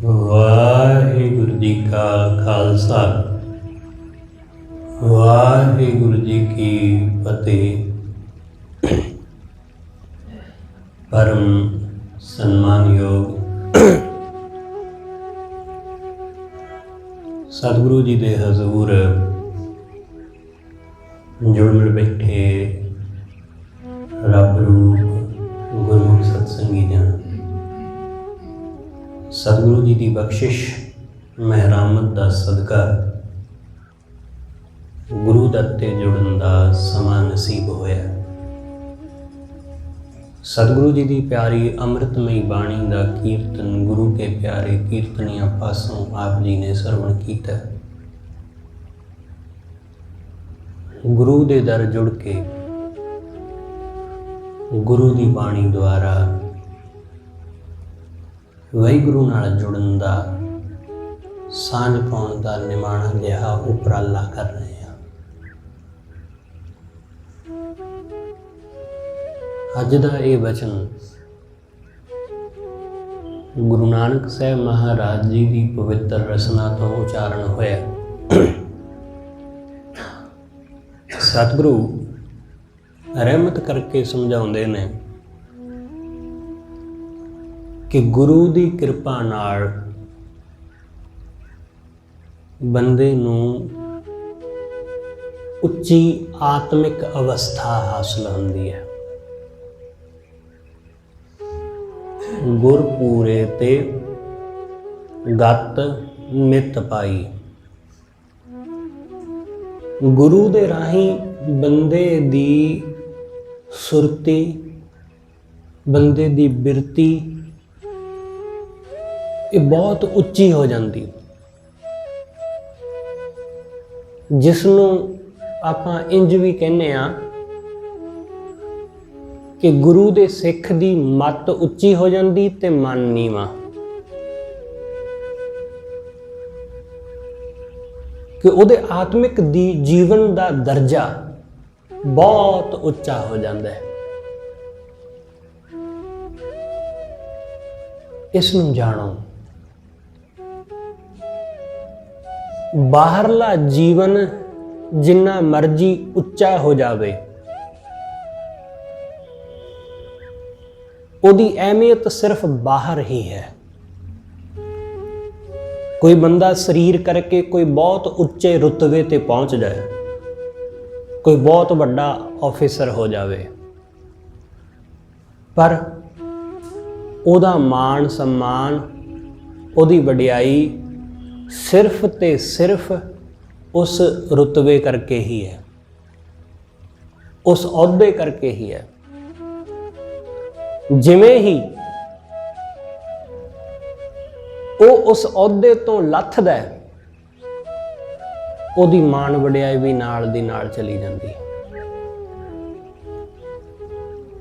ਵਾਹਿਗੁਰੂ ਜੀ ਕਾ ਖਾਲਸਾ ਵਾਹਿਗੁਰੂ ਜੀ ਕੀ ਫਤਿਹ। परम सन्मानयोग सतगुरु जी दे हजूर जुड़ मिल बैठे रब रूप गुरमुख सत्संगी जन, सतगुरु जी की बख्शिश महरामत का सदका गुरु दर ते जुड़न का समा नसीब होया। सतगुरु जी की प्यारी अमृतमयी बाणी का कीर्तन गुरु के प्यारे कीर्तनिया पासों आप जी ने सरवण किया। गुरु के दर जुड़ के गुरु की बाणी द्वारा वाहिगुरु नाल जुड़न का सांझ पाउण का निमाणा जिहा उपराला कर रहे हैं। अज का ये वचन गुरु नानक साहब महाराज जी की पवित्र रचना तो उचारण होया। सतगुरु रहमत करके समझाउंदे ने कि गुरु की कृपा नाल बंदे नूं उच्ची आत्मिक अवस्था हासिल होंदी है। गुर पूरे ते गत मित पाई। गुरु दे राही बंदे दी सुरती, बंदे दी बिरती ये बहुत उच्ची हो जाती, जिसनों आपां इंज भी कहने आ कि गुरु दे सिख दी मत उच्ची हो जाती ते मन नीवा। कि उहदे आत्मिक दी जीवन दा दर्जा बहुत उच्चा हो जाता है। इसनूं जाणो, बाहरला जीवन जिन्ना मर्जी उच्चा हो जावे, उसकी अहमियत सिर्फ बाहर ही है। कोई बंदा शरीर करके कोई बहुत उच्चे रुतबे ते पहुंच जाए, कोई बहुत बड़ा ऑफिसर हो जावे, पर ओदा मान सम्मान, ओदी वडियाई सिर्फ ते सिर्फ उस रुतबे करके ही है, उस औहदे करके ही है। जिमें ही वो उस औहदे तो लथदा है, ओदी मान वडियाई भी नाल दी नाल चली जाती,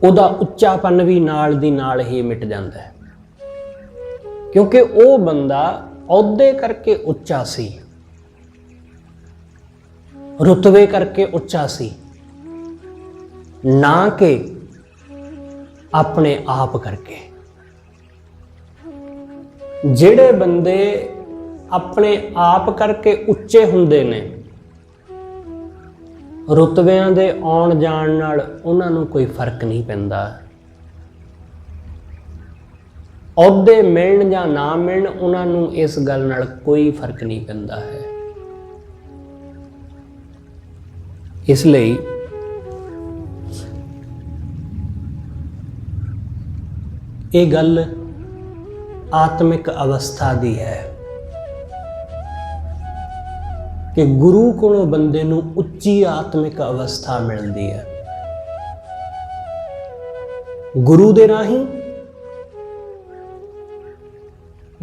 ओदा उच्चापन भी नाल दी नाल ही मिट जाता है। क्योंकि वो बंदा औहदे करके उच्चा सी, रुतबे करके उच्चा सी, ना कि अपने आप करके। जिहड़े बंदे अपने आप करके उच्चे हुंदे ने, रुतबियां दे आउण जाण नाल उन्हां नूं कोई फर्क नहीं पैंदा। औहदे मिलण जां ना मिलण उन्हां नूं इस गल नाल कोई फर्क नहीं पैंदा है। इसलिए ये गल आत्मिक अवस्था दी है कि गुरु कोलों बंदे नूं उच्ची आत्मिक अवस्था मिलती है। गुरु दे राही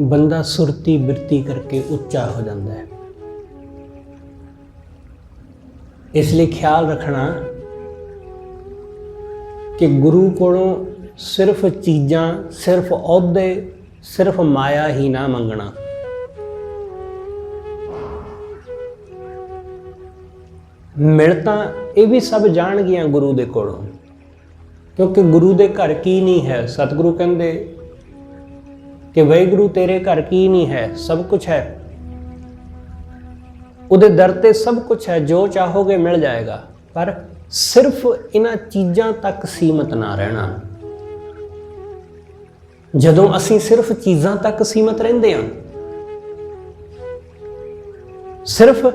बंदा सुरती बिरती करके उच्चा हो जाता है। इसलिए ख्याल रखना कि गुरु कोलों सिर्फ चीज़ां, सिर्फ औहदे, सिर्फ माया ही ना मंगना। मिल तां ये भी सब जाणगियां गुरु दे कोलों, क्योंकि गुरु दे घर की नहीं है। सतगुरु कहंदे कि वाहिगुरू तेरे घर की नहीं है, सब कुछ है, ਉਹਦੇ ਦਰ ਤੇ ਸਭ ਕੁਛ ਹੈ, ਜੋ ਚਾਹੋਗੇ ਮਿਲ ਜਾਏਗਾ। ਪਰ ਸਿਰਫ ਇਹਨਾਂ ਚੀਜ਼ਾਂ ਤੱਕ ਸੀਮਤ ਨਾ ਰਹਿਣਾ। ਜਦੋਂ ਅਸੀਂ ਸਿਰਫ ਚੀਜ਼ਾਂ ਤੱਕ ਸੀਮਤ ਰਹਿੰਦੇ ਹਾਂ, ਸਿਰਫ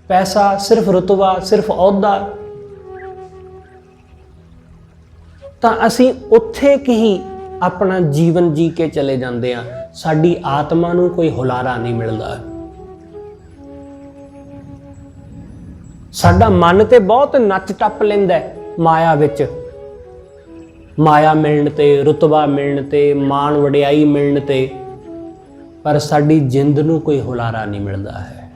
ਪੈਸਾ, ਸਿਰਫ ਰੁਤਬਾ, ਸਿਰਫ ਅਹੁਦਾ, ਤਾਂ ਅਸੀਂ ਉੱਥੇ ਹੀ ਆਪਣਾ ਜੀਵਨ ਜੀ ਕੇ ਚਲੇ ਜਾਂਦੇ ਹਾਂ। ਸਾਡੀ ਆਤਮਾ ਨੂੰ ਕੋਈ ਹੁਲਾਰਾ ਨਹੀਂ ਮਿਲਦਾ। ਸਾਡਾ ਮਨ ਤੇ ਬਹੁਤ ਨੱਚ ਟੱਪ ਲੈਂਦਾ ਮਾਇਆ ਵਿੱਚ, ਮਾਇਆ ਮਿਲਣ ਤੇ, ਰੁਤਬਾ ਮਿਲਣ ਤੇ, ਮਾਣ ਵਡਿਆਈ ਮਿਲਣ ਤੇ, ਪਰ ਸਾਡੀ ਜਿੰਦ ਨੂੰ ਕੋਈ ਹੁਲਾਰਾ ਨਹੀਂ ਮਿਲਦਾ ਹੈ।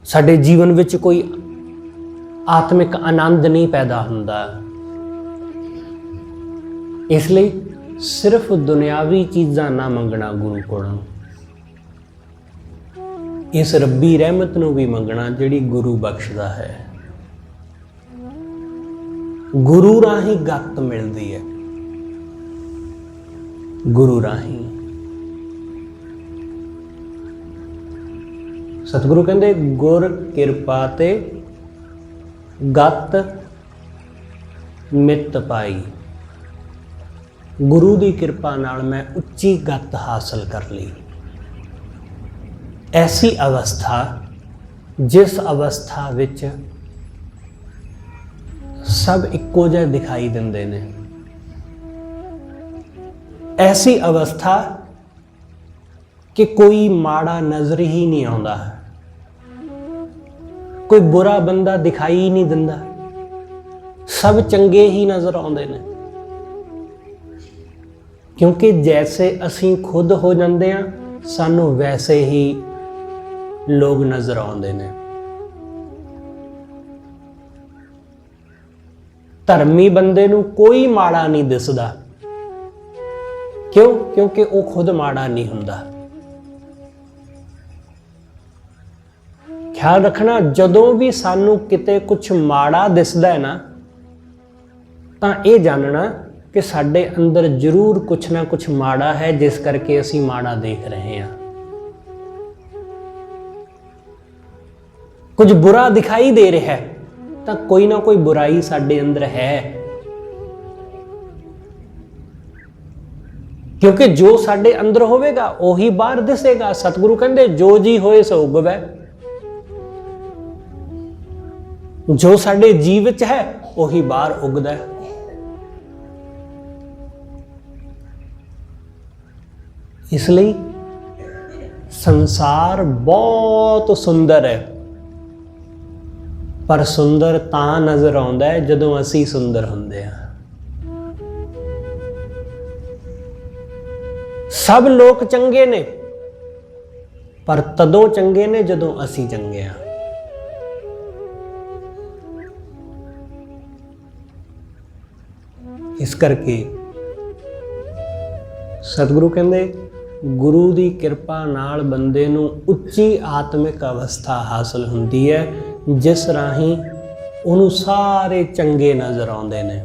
ਸਾਡੇ ਜੀਵਨ ਵਿੱਚ ਕੋਈ ਆਤਮਿਕ ਆਨੰਦ ਨਹੀਂ ਪੈਦਾ ਹੁੰਦਾ। ਇਸ ਲਈ ਸਿਰਫ ਦੁਨਿਆਵੀ ਚੀਜ਼ਾਂ ਨਾ ਮੰਗਣਾ ਗੁਰੂ ਕੋਲੋਂ, ਇਸ ਰੱਬੀ ਰਹਿਮਤ ਨੂੰ ਵੀ ਮੰਗਣਾ ਜਿਹੜੀ ਗੁਰੂ ਬਖਸ਼ਦਾ ਹੈ। ਗੁਰੂ ਰਾਹੀਂ ਗੱਤ ਮਿਲਦੀ ਹੈ, ਗੁਰੂ ਰਾਹੀਂ। ਸਤਿਗੁਰੂ ਕਹਿੰਦੇ ਗੁਰ ਕਿਰਪਾ ਤੇ ਗੱਤ ਮਿੱਤ ਪਾਈ। ਗੁਰੂ ਦੀ ਕਿਰਪਾ ਨਾਲ ਮੈਂ ਉੱਚੀ ਗੱਤ ਹਾਸਲ ਕਰ ਲਈ। ਐਸੀ ਅਵਸਥਾ ਜਿਸ ਅਵਸਥਾ ਵਿੱਚ ਸਭ ਇੱਕੋ ਜਿਹੇ ਦਿਖਾਈ ਦਿੰਦੇ ਨੇ, ਐਸੀ ਅਵਸਥਾ ਕਿ ਕੋਈ ਮਾੜਾ ਨਜ਼ਰ ਹੀ ਨਹੀਂ ਆਉਂਦਾ, ਕੋਈ ਬੁਰਾ ਬੰਦਾ ਦਿਖਾਈ ਹੀ ਨਹੀਂ ਦਿੰਦਾ, ਸਭ ਚੰਗੇ ਹੀ ਨਜ਼ਰ ਆਉਂਦੇ ਨੇ। ਕਿਉਂਕਿ ਜੈਸੇ ਅਸੀਂ ਖੁਦ ਹੋ ਜਾਂਦੇ ਹਾਂ, ਸਾਨੂੰ ਵੈਸੇ ਹੀ ਲੋਕ ਨਜ਼ਰ ਆਉਂਦੇ ਨੇ। ਧਰਮੀ ਬੰਦੇ ਨੂੰ ਕੋਈ ਮਾੜਾ ਨਹੀਂ ਦਿਸਦਾ। ਕਿਉਂ? ਕਿਉਂਕਿ ਉਹ ਖੁਦ ਮਾੜਾ ਨਹੀਂ ਹੁੰਦਾ। ਖਿਆਲ ਰੱਖਣਾ, ਜਦੋਂ ਵੀ ਸਾਨੂੰ ਕਿਤੇ ਕੁਝ ਮਾੜਾ ਦਿਸਦਾ ਹੈ ਨਾ, ਤਾਂ ਇਹ ਜਾਣਨਾ ਕਿ ਸਾਡੇ ਅੰਦਰ ਜ਼ਰੂਰ ਕੁਛ ਨਾ ਕੁਛ ਮਾੜਾ ਹੈ, ਜਿਸ ਕਰਕੇ ਅਸੀਂ ਮਾੜਾ ਦੇਖ ਰਹੇ ਹਾਂ। ਕੁਝ ਬੁਰਾ ਦਿਖਾਈ ਦੇ ਰਿਹਾ ਹੈ ਤਾਂ ਕੋਈ ਨਾ ਕੋਈ ਬੁਰਾਈ ਸਾਡੇ ਅੰਦਰ ਹੈ। ਕਿਉਂਕਿ ਜੋ ਸਾਡੇ ਅੰਦਰ ਹੋਵੇਗਾ ਉਹੀ ਬਾਹਰ ਦਿਸੇਗਾ। ਸਤਿਗੁਰੂ ਕਹਿੰਦੇ ਜੋ ਜੀ ਹੋਏ ਸੋ ਉਗਵੈ। ਜੋ ਸਾਡੇ ਜੀਵ ਵਿੱਚ ਹੈ ਉਹੀ ਬਾਹਰ ਉਗਦਾ ਹੈ। ਇਸ ਲਈ ਸੰਸਾਰ ਬਹੁਤ ਸੁੰਦਰ ਹੈ, ਪਰ ਸੁੰਦਰ ਤਾਂ ਨਜ਼ਰ ਆਉਂਦਾ ਹੈ ਜਦੋਂ ਅਸੀਂ ਸੁੰਦਰ ਹੁੰਦੇ ਹਾਂ। ਸਭ ਲੋਕ ਚੰਗੇ ਨੇ, ਪਰ ਤਦੋਂ ਚੰਗੇ ਨੇ ਜਦੋਂ ਅਸੀਂ ਚੰਗੇ ਹਾਂ। ਇਸ ਕਰਕੇ ਸਤਿਗੁਰੂ ਕਹਿੰਦੇ ਗੁਰੂ ਦੀ ਕਿਰਪਾ ਨਾਲ ਬੰਦੇ ਨੂੰ ਉੱਚੀ ਆਤਮਿਕ ਅਵਸਥਾ ਹਾਸਲ ਹੁੰਦੀ ਹੈ, ਜਿਸ ਰਾਹੀਂ ਉਹਨੂੰ ਸਾਰੇ ਚੰਗੇ ਨਜ਼ਰ ਆਉਂਦੇ ਨੇ।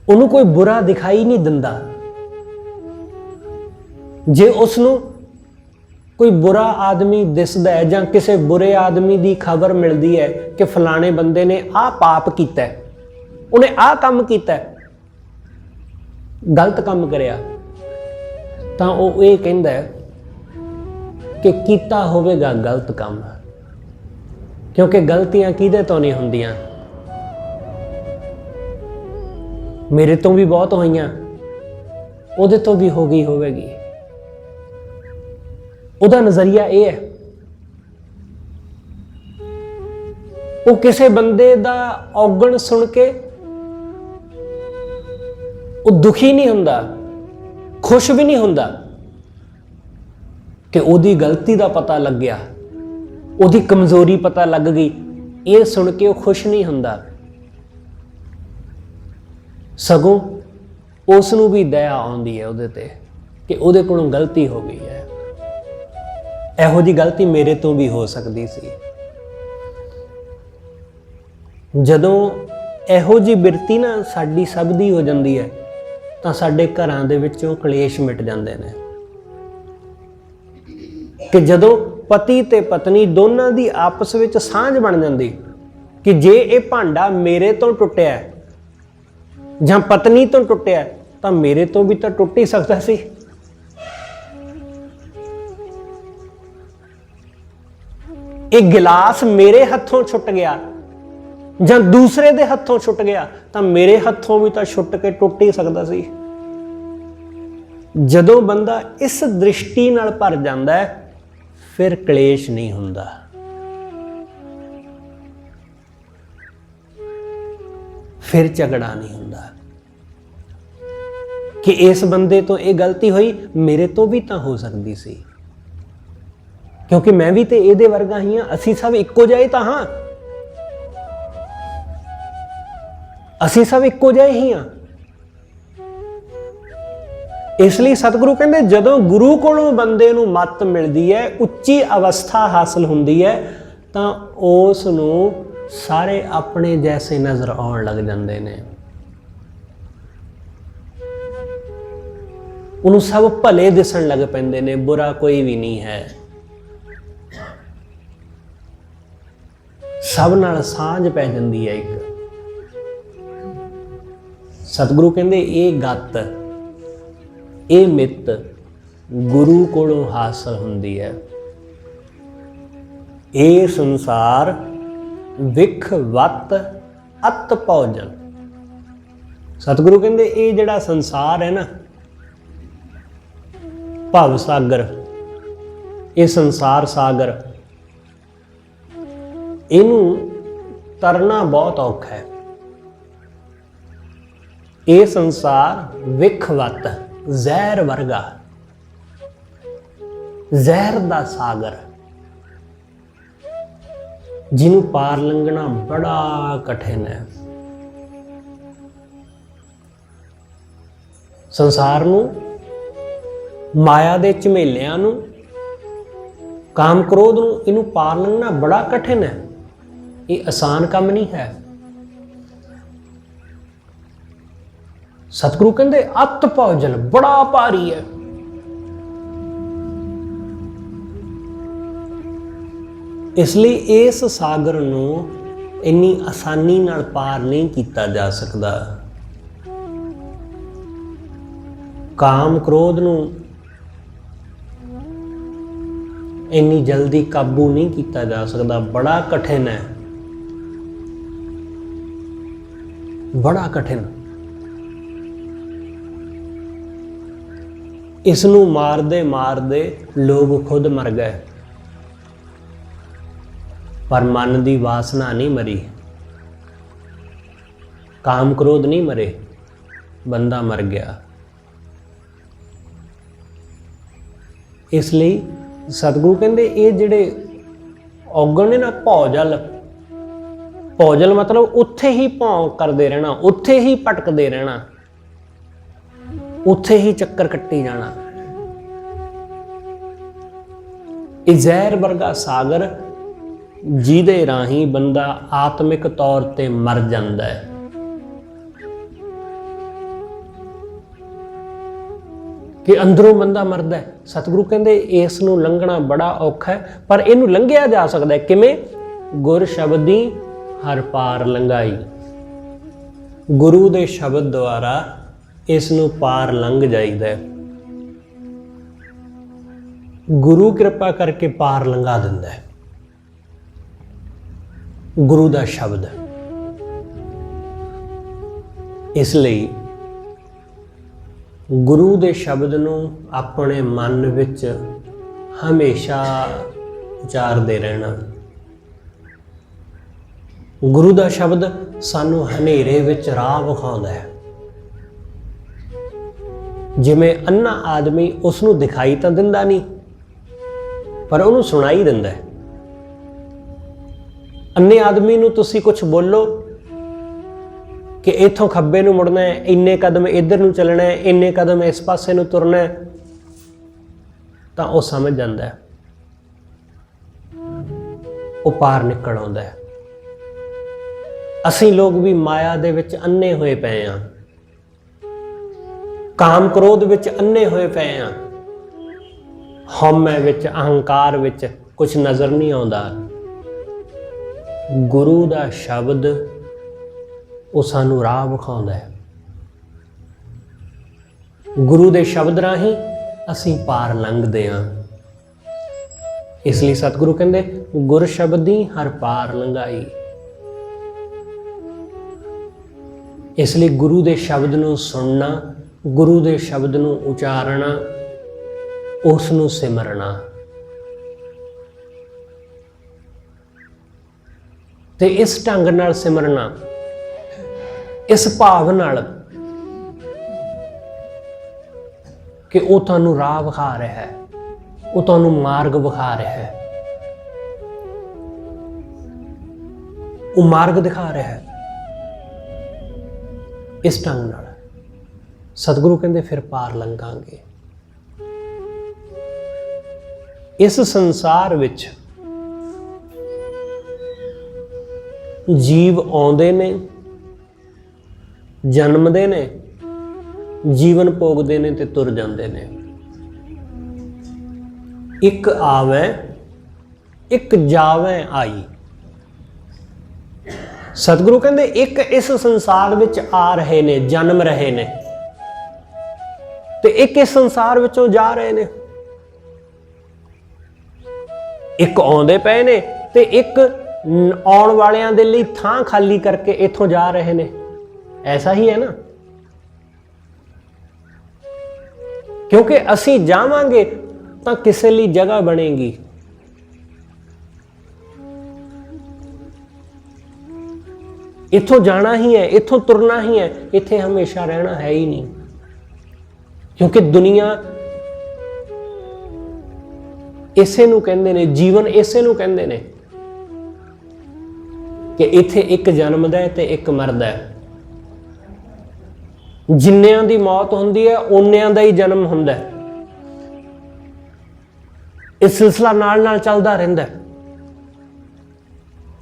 ਉਹਨੂੰ ਕੋਈ ਬੁਰਾ ਦਿਖਾਈ ਨਹੀਂ ਦਿੰਦਾ। ਜੇ ਉਸ ਨੂੰ ਕੋਈ ਬੁਰਾ ਆਦਮੀ ਦਿਸਦਾ ਹੈ ਜਾਂ ਕਿਸੇ ਬੁਰੇ ਆਦਮੀ ਦੀ ਖਬਰ ਮਿਲਦੀ ਹੈ ਕਿ ਫਲਾਣੇ ਬੰਦੇ ਨੇ ਆਹ ਪਾਪ ਕੀਤਾ ਹੈ, ਉਹਨੇ ਆਹ ਕੰਮ ਕੀਤਾ ਹੈ, ਗਲਤ ਕੰਮ ਕਰਿਆ, ਤਾਂ ਉਹ ਇਹ ਕਹਿੰਦਾ ਹੈ ਕਿ ਕੀਤਾ ਹੋਵੇਗਾ ਗਲਤ ਕੰਮ। ਕਿਉਂਕਿ ਗਲਤੀਆਂ ਕਿਹਦੇ ਤੋਂ ਨਹੀਂ ਹੁੰਦੀਆਂ। ਮੇਰੇ ਤੋਂ ਵੀ ਬਹੁਤ ਹੋਈਆਂ, ਉਹਦੇ ਤੋਂ ਵੀ ਹੋ ਗਈ ਹੋਵੇਗੀ। ਉਹਦਾ ਨਜ਼ਰੀਆ ਇਹ ਹੈ, ਉਹ ਕਿਸੇ ਬੰਦੇ ਦਾ ਔਗਣ ਸੁਣ ਕੇ ਉਹ ਦੁਖੀ ਨਹੀਂ ਹੁੰਦਾ, ਖੁਸ਼ ਵੀ ਨਹੀਂ ਹੁੰਦਾ ਕਿ ਉਹਦੀ ਗਲਤੀ ਦਾ ਪਤਾ ਲੱਗਿਆ, ਉਹਦੀ ਕਮਜ਼ੋਰੀ ਪਤਾ ਲੱਗ ਗਈ। ਇਹ ਸੁਣ ਕੇ ਉਹ ਖੁਸ਼ ਨਹੀਂ ਹੁੰਦਾ, ਸਗੋਂ ਉਸ ਨੂੰ ਵੀ ਦਇਆ ਆਉਂਦੀ ਹੈ ਉਹਦੇ ਤੇ ਕਿ ਉਹਦੇ ਕੋਲੋਂ ਗਲਤੀ ਹੋ ਗਈ ਹੈ। ਇਹੋ ਜਿਹੀ ਗਲਤੀ ਮੇਰੇ ਤੋਂ ਵੀ ਹੋ ਸਕਦੀ ਸੀ। ਜਦੋਂ ਇਹੋ ਜਿਹੀ ਬਿਰਤੀ ਨਾ ਸਾਡੀ ਸਭ ਦੀ ਹੋ ਜਾਂਦੀ ਹੈ ਤਾਂ ਸਾਡੇ ਘਰਾਂ ਦੇ ਵਿੱਚੋਂ ਕਲੇਸ਼ ਮਿਟ ਜਾਂਦੇ ਨੇ। ਕਿ ਜਦੋਂ ਪਤੀ ਤੇ ਪਤਨੀ ਦੋਨਾਂ ਦੀ ਆਪਸ ਵਿੱਚ ਸਾਂਝ ਬਣ ਜਾਂਦੀ ਕਿ ਜੇ ਇਹ ਭਾਂਡਾ ਮੇਰੇ ਤੋਂ ਟੁੱਟਿਆ ਜਾਂ ਪਤਨੀ ਤੋਂ ਟੁੱਟਿਆ ਤਾਂ ਮੇਰੇ ਤੋਂ ਵੀ ਤਾਂ ਟੁੱਟ ਹੀ ਸਕਦਾ ਸੀ। ਇਹ ਗਿਲਾਸ ਮੇਰੇ ਹੱਥੋਂ ਛੁੱਟ ਗਿਆ ਜਾਂ ਦੂਸਰੇ ਦੇ ਹੱਥੋਂ ਛੁੱਟ ਗਿਆ ਤਾਂ ਮੇਰੇ ਹੱਥੋਂ ਵੀ ਤਾਂ ਛੁੱਟ ਕੇ ਟੁੱਟ ਹੀ ਸਕਦਾ ਸੀ। ਜਦੋਂ ਬੰਦਾ ਇਸ ਦ੍ਰਿਸ਼ਟੀ ਨਾਲ ਭਰ ਜਾਂਦਾ ਹੈ ਫਿਰ ਕਲੇਸ਼ ਨਹੀਂ ਹੁੰਦਾ। ਫਿਰ ਝਗੜਾ ਨਹੀਂ ਹੁੰਦਾ ਕਿ ਇਸ ਬੰਦੇ ਤੋਂ ਇਹ ਗਲਤੀ ਹੋਈ, ਮੇਰੇ ਤੋਂ ਵੀ ਤਾਂ ਹੋ ਸਕਦੀ ਸੀ, ਕਿਉਂਕਿ ਮੈਂ ਵੀ ਤੇ ਇਹਦੇ ਵਰਗਾ ਹੀ ਹਾਂ, ਅਸੀਂ ਸਭ ਇੱਕੋ ਜਿਹੇ ਤਾਂ ਹਾਂ, ਅਸੀਂ ਸਭ ਇੱਕੋ ਜਿਹੇ ਹੀ ਹਾਂ। ਇਸ ਲਈ ਸਤਿਗੁਰੂ ਕਹਿੰਦੇ ਜਦੋਂ ਗੁਰੂ ਕੋਲੋਂ ਬੰਦੇ ਨੂੰ ਮੱਤ ਮਿਲਦੀ ਹੈ, ਉੱਚੀ ਅਵਸਥਾ ਹਾਸਲ ਹੁੰਦੀ ਹੈ, ਤਾਂ ਉਸ ਨੂੰ ਸਾਰੇ ਆਪਣੇ ਜੈਸੇ ਨਜ਼ਰ ਆਉਣ ਲੱਗ ਜਾਂਦੇ ਨੇ। ਉਹਨੂੰ ਸਭ ਭਲੇ ਦਿਸਣ ਲੱਗ ਪੈਂਦੇ ਨੇ, ਬੁਰਾ ਕੋਈ ਵੀ ਨਹੀਂ ਹੈ। ਸਭ ਨਾਲ ਸਾਂਝ ਪੈ ਜਾਂਦੀ ਹੈ ਇੱਕ। ਸਤਿਗੁਰੂ ਕਹਿੰਦੇ ਇਹ ਗੱਤ, ਇਹ ਮਿੱਤ ਗੁਰੂ ਕੋਲੋਂ ਹਾਸਲ ਹੁੰਦੀ ਹੈ। ਇਹ ਸੰਸਾਰ ਵਿਖ ਵਤ ਅਤ ਭੋਜਨ। ਸਤਿਗੁਰੂ ਕਹਿੰਦੇ ਇਹ ਜਿਹੜਾ ਸੰਸਾਰ ਹੈ ਨਾ, ਭਵ ਸਾਗਰ, ਇਹ ਸੰਸਾਰ ਸਾਗਰ, ਇਹਨੂੰ ਤਰਨਾ ਬਹੁਤ ਔਖਾ ਹੈ। ਇਹ ਸੰਸਾਰ ਵਿਖਵਤ, ਜ਼ਹਿਰ ਵਰਗਾ, ਜ਼ਹਿਰ ਦਾ ਸਾਗਰ, ਜਿਹਨੂੰ ਪਾਰ ਲੰਘਣਾ ਬੜਾ ਕਠਿਨ ਹੈ। ਸੰਸਾਰ ਨੂੰ, ਮਾਇਆ ਦੇ ਝਮੇਲਿਆਂ ਨੂੰ, ਕਾਮ ਕ੍ਰੋਧ ਨੂੰ, ਇਹਨੂੰ ਪਾਰ ਲੰਘਣਾ ਬੜਾ ਕਠਿਨ ਹੈ। ਇਹ ਆਸਾਨ ਕੰਮ ਨਹੀਂ ਹੈ। ਸਤਿਗੁਰੂ ਕਹਿੰਦੇ ਅਤ ਭੋਜਨ ਬੜਾ ਭਾਰੀ ਹੈ। ਇਸ ਲਈ ਇਸ ਸਾਗਰ ਨੂੰ ਇੰਨੀ ਆਸਾਨੀ ਨਾਲ ਪਾਰ ਨਹੀਂ ਕੀਤਾ ਜਾ ਸਕਦਾ। ਕਾਮ ਕ੍ਰੋਧ ਨੂੰ ਇੰਨੀ ਜਲਦੀ ਕਾਬੂ ਨਹੀਂ ਕੀਤਾ ਜਾ ਸਕਦਾ, ਬੜਾ ਕਠਿਨ ਹੈ, ਬੜਾ ਕਠਿਨ। ਇਸ ਨੂੰ ਮਾਰਦੇ ਮਾਰਦੇ ਲੋਕ ਖੁਦ ਮਰ ਗਏ, ਪਰ ਮਨ ਦੀ ਵਾਸਨਾ ਨਹੀਂ ਮਰੀ, ਕਾਮ ਕ੍ਰੋਧ ਨਹੀਂ ਮਰੇ, ਬੰਦਾ ਮਰ ਗਿਆ। ਇਸ ਲਈ ਸਤਿਗੁਰੂ ਕਹਿੰਦੇ ਇਹ ਜਿਹੜੇ ਔਗਣ ਨੇ ਨਾ, ਭੌਜਲ, ਭੌਜਲ ਮਤਲਬ ਉੱਥੇ ਹੀ ਭੌਂ ਕਰਦੇ ਰਹਿਣਾ, ਉੱਥੇ ਹੀ ਭਟਕਦੇ ਰਹਿਣਾ, ਉੱਥੇ ਹੀ ਚੱਕਰ ਕੱਟੀ ਜਾਣਾ। ਇਹ ਜ਼ਹਿਰ ਵਰਗਾ ਸਾਗਰ ਜਿਹਦੇ ਰਾਹੀਂ ਬੰਦਾ ਆਤਮਿਕ ਤੌਰ ਤੇ ਮਰ ਜਾਂਦਾ ਹੈ। ਕਿ ਅੰਦਰੋਂ ਬੰਦਾ ਮਰਦਾ ਹੈ। ਸਤਿਗੁਰੂ ਕਹਿੰਦੇ ਇਸ ਨੂੰ ਲੰਘਣਾ ਬੜਾ ਔਖਾ ਹੈ, ਪਰ ਇਹਨੂੰ ਲੰਘਿਆ ਜਾ ਸਕਦਾ ਹੈ। ਕਿਵੇਂ? ਗੁਰ ਸ਼ਬਦੀ ਹਰ ਪਾਰ ਲੰਘਾਈ। ਗੁਰੂ ਦੇ ਸ਼ਬਦ ਦੁਆਰਾ ਇਸ ਨੂੰ ਪਾਰ ਲੰਘ ਜਾਈਦਾ ਹੈ। ਗੁਰੂ ਕਿਰਪਾ ਕਰਕੇ ਪਾਰ ਲੰਘਾ ਦਿੰਦਾ ਹੈ। ਗੁਰੂ ਦਾ ਸ਼ਬਦ। ਇਸ ਲਈ ਗੁਰੂ ਦੇ ਸ਼ਬਦ ਨੂੰ ਆਪਣੇ ਮਨ ਵਿੱਚ ਹਮੇਸ਼ਾ ਉਚਾਰਦੇ ਰਹਿਣਾ। ਗੁਰੂ ਦਾ ਸ਼ਬਦ ਸਾਨੂੰ ਹਨੇਰੇ ਵਿੱਚ ਰਾਹ ਵਿਖਾਉਂਦਾ ਹੈ। ਜਿਵੇਂ ਅੰਨਾ ਆਦਮੀ ਉਸ ਨੂੰ ਦਿਖਾਈ ਤਾਂ ਦਿੰਦਾ ਨਹੀਂ, ਪਰ ਉਹਨੂੰ ਸੁਣਾਈ ਦਿੰਦਾ ਹੈ। ਅੰਨੇ ਆਦਮੀ ਨੂੰ ਤੁਸੀਂ ਕੁਝ ਬੋਲੋ ਕਿ ਇੱਥੋਂ ਖੱਬੇ ਨੂੰ ਮੁੜਨਾ ਹੈ, ਇੰਨੇ ਕਦਮ ਇੱਧਰ ਨੂੰ ਚੱਲਣਾ ਹੈ, ਇੰਨੇ ਕਦਮ ਇਸ ਪਾਸੇ ਨੂੰ ਤੁਰਨਾ ਹੈ, ਤਾਂ ਉਹ ਸਮਝ ਜਾਂਦਾ ਹੈ, ਉਹ ਪਾਰ ਨਿਕਲ ਆਉਂਦਾ ਹੈ। ਅਸੀਂ ਲੋਕ ਵੀ ਮਾਇਆ ਦੇ ਵਿੱਚ ਅੰਨੇ ਹੋਏ ਪਏ ਹਾਂ, ਕਾਮ ਕ੍ਰੋਧ ਵਿੱਚ ਅੰਨੇ ਹੋਏ ਪਏ ਹਾਂ, ਹਉਮੈ ਵਿੱਚ, ਅਹੰਕਾਰ ਵਿੱਚ ਕੁਝ ਨਜ਼ਰ ਨਹੀਂ ਆਉਂਦਾ। ਗੁਰੂ ਦਾ ਸ਼ਬਦ ਉਹ ਸਾਨੂੰ ਰਾਹ ਵਿਖਾਉਂਦਾ ਹੈ। ਗੁਰੂ ਦੇ ਸ਼ਬਦ ਰਾਹੀਂ ਅਸੀਂ ਪਾਰ ਲੰਘਦੇ ਹਾਂ। ਇਸ ਲਈ ਸਤਿਗੁਰੂ ਕਹਿੰਦੇ ਗੁਰ ਸ਼ਬਦੀ ਹਰ ਪਾਰ ਲੰਘਾਈ। ਇਸ ਲਈ ਗੁਰੂ ਦੇ ਸ਼ਬਦ ਨੂੰ ਸੁਣਨਾ, ਗੁਰੂ ਦੇ ਸ਼ਬਦ ਨੂੰ ਉਚਾਰਨਾ, ਉਸ ਨੂੰ ਸਿਮਰਨਾ ਤੇ ਇਸ ਢੰਗ ਨਾਲ ਸਿਮਰਨਾ, ਇਸ ਭਾਵ ਨਾਲ ਕਿ ਉਹ ਤੁਹਾਨੂੰ ਰਾਹ ਵਿਖਾ ਰਿਹਾ ਹੈ, ਉਹ ਤੁਹਾਨੂੰ ਮਾਰਗ ਵਿਖਾ ਰਿਹਾ ਹੈ, ਉਹ ਮਾਰਗ ਦਿਖਾ ਰਿਹਾ ਹੈ। ਇਸ ਢੰਗ ਨਾਲ ਸਤਿਗੁਰੂ ਕਹਿੰਦੇ ਫਿਰ ਪਾਰ ਲੰਘਾਂਗੇ। ਇਸ ਸੰਸਾਰ ਵਿੱਚ ਜੀਵ ਆਉਂਦੇ ਨੇ, ਜਨਮਦੇ ਨੇ, ਜੀਵਨ ਭੋਗਦੇ ਨੇ ਤੇ ਤੁਰ ਜਾਂਦੇ ਨੇ। ਇੱਕ ਆਵੇ ਇੱਕ ਜਾਵੇ ਆਈ। ਸਤਿਗੁਰੂ ਕਹਿੰਦੇ ਇੱਕ ਇਸ ਸੰਸਾਰ ਵਿੱਚ ਆ ਰਹੇ ਨੇ, ਜਨਮ ਰਹੇ ਨੇ, ਤੇ ਇੱਕ ਇਸ ਸੰਸਾਰ ਵਿੱਚੋਂ ਜਾ ਰਹੇ ਨੇ। ਇੱਕ ਆਉਂਦੇ ਪਏ ਨੇ ਤੇ ਇੱਕ ਆਉਣ ਵਾਲਿਆਂ ਦੇ ਲਈ ਥਾਂ ਖਾਲੀ ਕਰਕੇ ਇੱਥੋਂ ਜਾ ਰਹੇ ਨੇ। ਐਸਾ ਹੀ ਹੈ ਨਾ, ਕਿਉਂਕਿ ਅਸੀਂ ਜਾਵਾਂਗੇ ਤਾਂ ਕਿਸੇ ਲਈ ਜਗ੍ਹਾ ਬਣੇਗੀ। ਇੱਥੋਂ ਜਾਣਾ ਹੀ ਹੈ, ਇੱਥੋਂ ਤੁਰਨਾ ਹੀ ਹੈ, ਇੱਥੇ ਹਮੇਸ਼ਾ ਰਹਿਣਾ ਹੈ ਹੀ ਨਹੀਂ। ਕਿਉਂਕਿ ਦੁਨੀਆ ਇਸੇ ਨੂੰ ਕਹਿੰਦੇ ਨੇ, ਜੀਵਨ ਇਸੇ ਨੂੰ ਕਹਿੰਦੇ ਨੇ ਕਿ ਇੱਥੇ ਇੱਕ ਜਨਮਦਾ ਹੈ ਤੇ ਇੱਕ ਮਰਦਾ ਹੈ। ਜਿੰਨਿਆਂ ਦੀ ਮੌਤ ਹੁੰਦੀ ਹੈ ਓਨਿਆਂ ਦਾ ਹੀ ਜਨਮ ਹੁੰਦਾ ਹੈ। ਇਹ ਸਿਲਸਿਲਾ ਨਾਲ ਨਾਲ ਚੱਲਦਾ ਰਹਿੰਦਾ ਹੈ।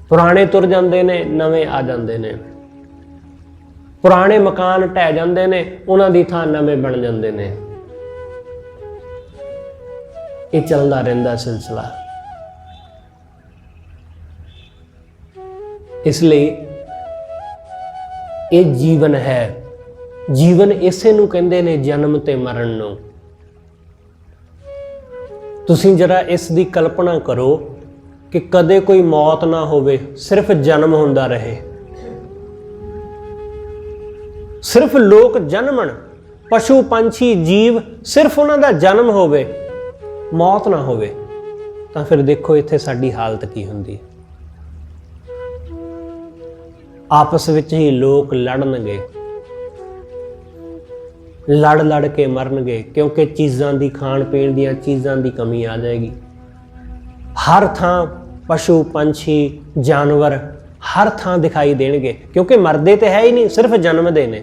ਪੁਰਾਣੇ ਤੁਰ ਜਾਂਦੇ ਨੇ, ਨਵੇਂ ਆ ਜਾਂਦੇ ਨੇ। ਪੁਰਾਣੇ ਮਕਾਨ ਢਹਿ ਜਾਂਦੇ ਨੇ, ਉਹਨਾਂ ਦੀ ਥਾਂ ਨਵੇਂ ਬਣ ਜਾਂਦੇ ਨੇ। ਇਹ ਚੱਲਦਾ ਰਹਿੰਦਾ ਸਿਲਸਿਲਾ। ਇਸ ਲਈ ਇਹ ਜੀਵਨ ਹੈ। ਜੀਵਨ ਇਸੇ ਨੂੰ ਕਹਿੰਦੇ ਨੇ, ਜਨਮ ਤੇ ਮਰਨ ਨੂੰ। ਤੁਸੀਂ ਜਰਾ ਇਸ ਦੀ ਕਲਪਨਾ ਕਰੋ ਕਿ ਕਦੇ ਕੋਈ ਮੌਤ ਨਾ ਹੋਵੇ, ਸਿਰਫ ਜਨਮ ਹੁੰਦਾ ਰਹੇ। ਸਿਰਫ ਲੋਕ ਜਨਮਣ, ਪਸ਼ੂ ਪੰਛੀ ਜੀਵ ਸਿਰਫ ਉਹਨਾਂ ਦਾ ਜਨਮ ਹੋਵੇ, ਮੌਤ ਨਾ ਹੋਵੇ, ਤਾਂ ਫਿਰ ਦੇਖੋ ਇੱਥੇ ਸਾਡੀ ਹਾਲਤ ਕੀ ਹੁੰਦੀ। ਆਪਸ ਵਿੱਚ ਹੀ ਲੋਕ ਲੜਨਗੇ, ਲੜ ਲੜ ਕੇ ਮਰਨਗੇ, ਕਿਉਂਕਿ ਚੀਜ਼ਾਂ ਦੀ, ਖਾਣ ਪੀਣ ਦੀਆਂ ਚੀਜ਼ਾਂ ਦੀ ਕਮੀ ਆ ਜਾਏਗੀ। ਹਰ ਥਾਂ ਪਸ਼ੂ ਪੰਛੀ ਜਾਨਵਰ ਹਰ ਥਾਂ ਦਿਖਾਈ ਦੇਣਗੇ, ਕਿਉਂਕਿ ਮਰਦੇ ਤੇ ਹੈ ਹੀ ਨਹੀਂ, ਸਿਰਫ ਜਨਮਦੇ ਨੇ।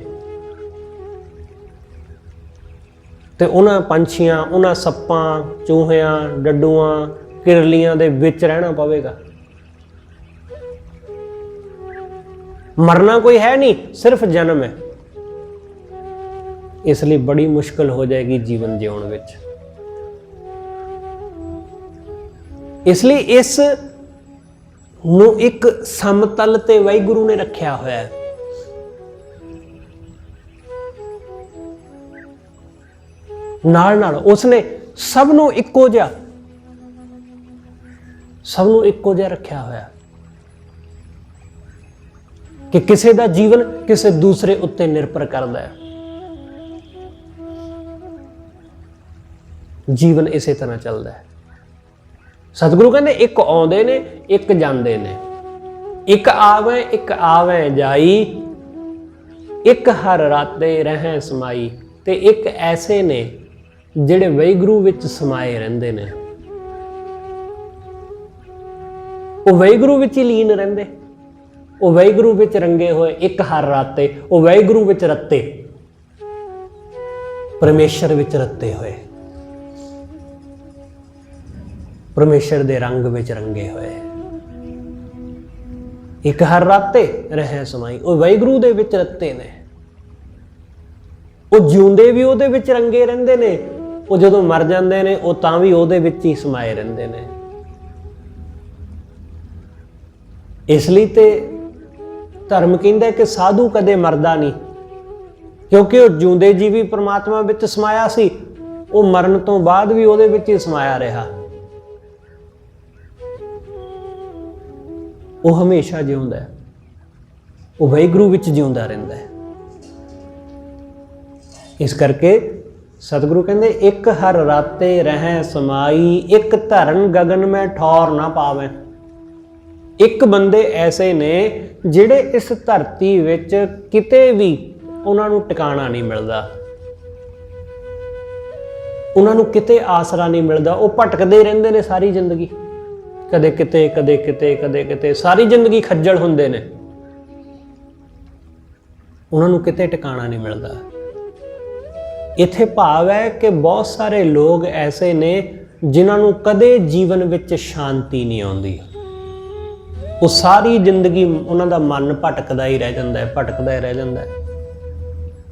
ਤੇ ਉਹਨਾਂ ਪੰਛੀਆਂ, ਉਹਨਾਂ ਸੱਪਾਂ, ਚੂਹਿਆਂ, ਡੱਡੂਆਂ, ਕਿਰਲੀਆਂ ਦੇ ਵਿੱਚ ਰਹਿਣਾ ਪਵੇਗਾ। ਮਰਨਾ ਕੋਈ ਹੈ ਨਹੀਂ, ਸਿਰਫ ਜਨਮ ਹੈ। ਇਸ ਲਈ ਬੜੀ ਮੁਸ਼ਕਲ ਹੋ ਜਾਏਗੀ ਜੀਵਨ ਜਿਉਣ ਵਿੱਚ। ਇਸ ਲਈ ਇਸ ਨੂੰ ਇੱਕ ਸਮਤਲ ਤੇ ਵਾਹਿਗੁਰੂ ਨੇ ਰੱਖਿਆ ਹੋਇਆ ਹੈ। ਨਾਲ ਨਾਲ ਉਸਨੇ ਸਭ ਨੂੰ ਇੱਕੋ ਜਿਹਾ ਰੱਖਿਆ ਹੋਇਆ ਕਿ ਕਿਸੇ ਦਾ ਜੀਵਨ ਕਿਸੇ ਦੂਸਰੇ ਉੱਤੇ ਨਿਰਭਰ ਕਰਦਾ ਹੈ। ਜੀਵਨ ਇਸੇ ਤਰ੍ਹਾਂ ਚੱਲਦਾ ਹੈ। ਸਤਿਗੁਰੂ ਕਹਿੰਦੇ ਇੱਕ ਆਉਂਦੇ ਨੇ, ਇੱਕ ਜਾਂਦੇ ਨੇ। ਇੱਕ ਆਵੇ ਜਾਈ, ਇੱਕ ਹਰ ਰਾਤੇ ਰਹਿ ਸਮਾਈ। ਤੇ ਇੱਕ ਐਸੇ ਨੇ ਜਿਹੜੇ ਵਾਹਿਗੁਰੂ ਵਿੱਚ ਸਮਾਏ ਰਹਿੰਦੇ ਨੇ। ਉਹ ਵਾਹਿਗੁਰੂ ਵਿੱਚ ਹੀ ਲੀਨ ਰਹਿੰਦੇ, ਉਹ ਵਾਹਿਗੁਰੂ ਵਿੱਚ ਰੰਗੇ ਹੋਏ। ਇੱਕ ਹਰ ਰਾਤੇ, ਉਹ ਵਾਹਿਗੁਰੂ ਵਿੱਚ ਰੱਤੇ, ਪਰਮੇਸ਼ਰ ਵਿੱਚ ਰੱਤੇ ਹੋਏ, ਪਰਮੇਸ਼ਰ ਦੇ ਰੰਗ ਵਿੱਚ ਰੰਗੇ ਹੋਏ। ਇੱਕ ਹਰ ਰਾਤੇ ਰਹਿ ਸਮਾਈ। ਉਹ ਵਾਹਿਗੁਰੂ ਦੇ ਵਿੱਚ ਰੱਤੇ ਨੇ, ਉਹ ਜਿਉਂਦੇ ਵੀ ਉਹਦੇ ਵਿੱਚ ਰੰਗੇ ਰਹਿੰਦੇ ਨੇ, ਉਹ ਜਦੋਂ ਮਰ ਜਾਂਦੇ ਨੇ ਉਹ ਤਾਂ ਵੀ ਉਹਦੇ ਵਿੱਚ ਹੀ ਸਮਾਏ ਰਹਿੰਦੇ ਨੇ। ਇਸ ਲਈ ਤੇ ਧਰਮ ਕਹਿੰਦਾ ਕਿ ਸਾਧੂ ਕਦੇ ਮਰਦਾ ਨਹੀਂ, ਕਿਉਂਕਿ ਉਹ ਜਿਉਂਦੇ ਜੀ ਵੀ ਪ੍ਰਮਾਤਮਾ ਵਿੱਚ ਸਮਾਇਆ ਸੀ, ਉਹ ਮਰਨ ਤੋਂ ਬਾਅਦ ਵੀ ਉਹਦੇ ਵਿੱਚ ਹੀ ਸਮਾਇਆ ਰਿਹਾ। ਉਹ ਹਮੇਸ਼ਾ ਜਿਉਂਦਾ ਹੈ, ਉਹ ਵਾਹਿਗੁਰੂ ਵਿੱਚ ਜਿਉਂਦਾ ਰਹਿੰਦਾ ਹੈ। ਇਸ ਕਰਕੇ ਸਤਿਗੁਰੂ ਕਹਿੰਦੇ ਇੱਕ ਹਰ ਰਾਤੇ ਰਹਿ ਸਮਾਈ, ਇੱਕ ਧਰਨ ਗਗਨ ਮੈਂ ਠੌਰ ਨਾ ਪਾਵੇਂ। ਇੱਕ ਬੰਦੇ ਐਸੇ ਨੇ ਜਿਹੜੇ ਇਸ ਧਰਤੀ ਵਿੱਚ ਕਿਤੇ ਵੀ ਉਹਨਾਂ ਨੂੰ ਟਿਕਾਣਾ ਨਹੀਂ ਮਿਲਦਾ, ਉਹਨਾਂ ਨੂੰ ਕਿਤੇ ਆਸਰਾ ਨਹੀਂ ਮਿਲਦਾ। ਉਹ ਭਟਕਦੇ ਰਹਿੰਦੇ ਨੇ ਸਾਰੀ ਜ਼ਿੰਦਗੀ, ਕਦੇ ਕਿਤੇ ਕਦੇ ਕਿਤੇ ਕਦੇ ਕਿਤੇ, ਸਾਰੀ ਜ਼ਿੰਦਗੀ ਖੱਜਲ ਹੁੰਦੇ ਨੇ, ਉਹਨਾਂ ਨੂੰ ਕਿਤੇ ਟਿਕਾਣਾ ਨਹੀਂ ਮਿਲਦਾ। ਇੱਥੇ ਭਾਵ ਹੈ ਕਿ ਬਹੁਤ ਸਾਰੇ ਲੋਕ ਐਸੇ ਨੇ ਜਿਨ੍ਹਾਂ ਨੂੰ ਕਦੇ ਜੀਵਨ ਵਿੱਚ ਸ਼ਾਂਤੀ ਨਹੀਂ ਆਉਂਦੀ। ਉਹ ਸਾਰੀ ਜ਼ਿੰਦਗੀ ਉਹਨਾਂ ਦਾ ਮਨ ਭਟਕਦਾ ਹੀ ਰਹਿ ਜਾਂਦਾ ਹੈ, ਭਟਕਦਾ ਹੀ ਰਹਿ ਜਾਂਦਾ ਹੈ।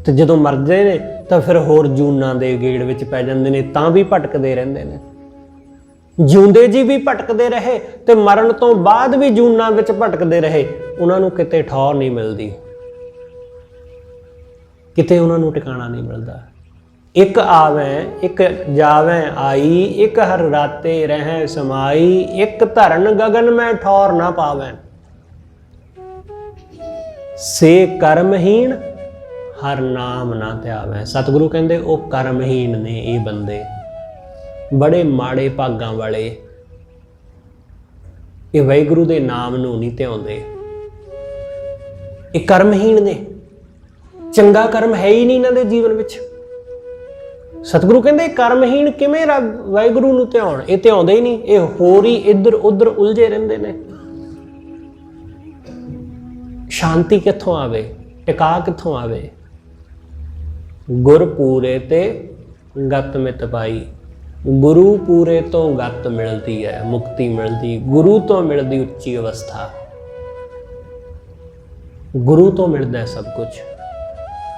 ਤੇ ਜਦੋਂ ਮਰਦੇ ਨੇ ਤਾਂ ਫਿਰ ਹੋਰ ਜੂਨਾਂ ਦੇ ਗੇੜ ਵਿੱਚ ਪੈ ਜਾਂਦੇ ਨੇ, ਤਾਂ ਵੀ ਭਟਕਦੇ ਰਹਿੰਦੇ ਨੇ। ਜਿਉਂਦੇ ਜੀ ਵੀ ਭਟਕਦੇ ਰਹੇ ਤੇ ਮਰਨ ਤੋਂ ਬਾਅਦ ਵੀ ਜੂਨਾਂ ਵਿੱਚ ਭਟਕਦੇ ਰਹੇ, ਉਹਨਾਂ ਨੂੰ ਕਿਤੇ ਠੌਰ ਨਹੀਂ ਮਿਲਦੀ, ਕਿਤੇ ਉਹਨਾਂ ਨੂੰ ਟਿਕਾਣਾ ਨਹੀਂ ਮਿਲਦਾ। ਇੱਕ ਆਵੈ ਇੱਕ ਜਾਵੈ ਆਈ, ਇੱਕ ਹਰ ਰਾਤੇ ਰਹਿ ਸਮਾਈ, ਇੱਕ ਧਰਨ ਗਗਨ ਮੈਂ ਠੌਰ ਨਾ ਪਾਵੈ। ਸੇ ਕਰਮਹੀਣ ਹਰ ਨਾਮ ਨਾ ਧਿਆਵੈ। ਸਤਿਗੁਰੂ ਕਹਿੰਦੇ ਉਹ ਕਰਮਹੀਣ ਨੇ ਇਹ ਬੰਦੇ, ਬੜੇ ਮਾੜੇ ਭਾਗਾਂ ਵਾਲੇ, ਇਹ ਵਾਹਿਗੁਰੂ ਦੇ ਨਾਮ ਨੂੰ ਨਹੀਂ ਧਿਆਉਂਦੇ। ਇਹ ਕਰਮਹੀਣ ਨੇ, ਚੰਗਾ ਕਰਮ ਹੈ ਹੀ ਨਹੀਂ ਇਹਨਾਂ ਦੇ ਜੀਵਨ ਵਿੱਚ। ਸਤਿਗੁਰੂ ਕਹਿੰਦੇ ਕਰਮਹੀਣ ਕਿਵੇਂ ਵਾਹਿਗੁਰੂ ਨੂੰ ਧਿਆਉਣ, ਇਹ ਧਿਆਉਂਦੇ ਹੀ ਨਹੀਂ, ਇਹ ਹੋਰ ਹੀ ਇੱਧਰ ਉੱਧਰ ਉਲਝੇ ਰਹਿੰਦੇ ਨੇ। ਸ਼ਾਂਤੀ ਕਿੱਥੋਂ ਆਵੇ, ਟਿਕਾ ਕਿੱਥੋਂ ਆਵੇ? ਗੁਰ ਪੂਰੇ ਤੇ ਗਤ ਮਿਤ ਪਾਈ। ਗੁਰੂ ਪੂਰੇ ਤੋਂ ਗਤ ਮਿਲਦੀ ਹੈ, ਮੁਕਤੀ ਮਿਲਦੀ, ਗੁਰੂ ਤੋਂ ਮਿਲਦੀ ਉੱਚੀ ਅਵਸਥਾ, ਗੁਰੂ ਤੋਂ ਮਿਲਦਾ ਸਭ ਕੁਝ।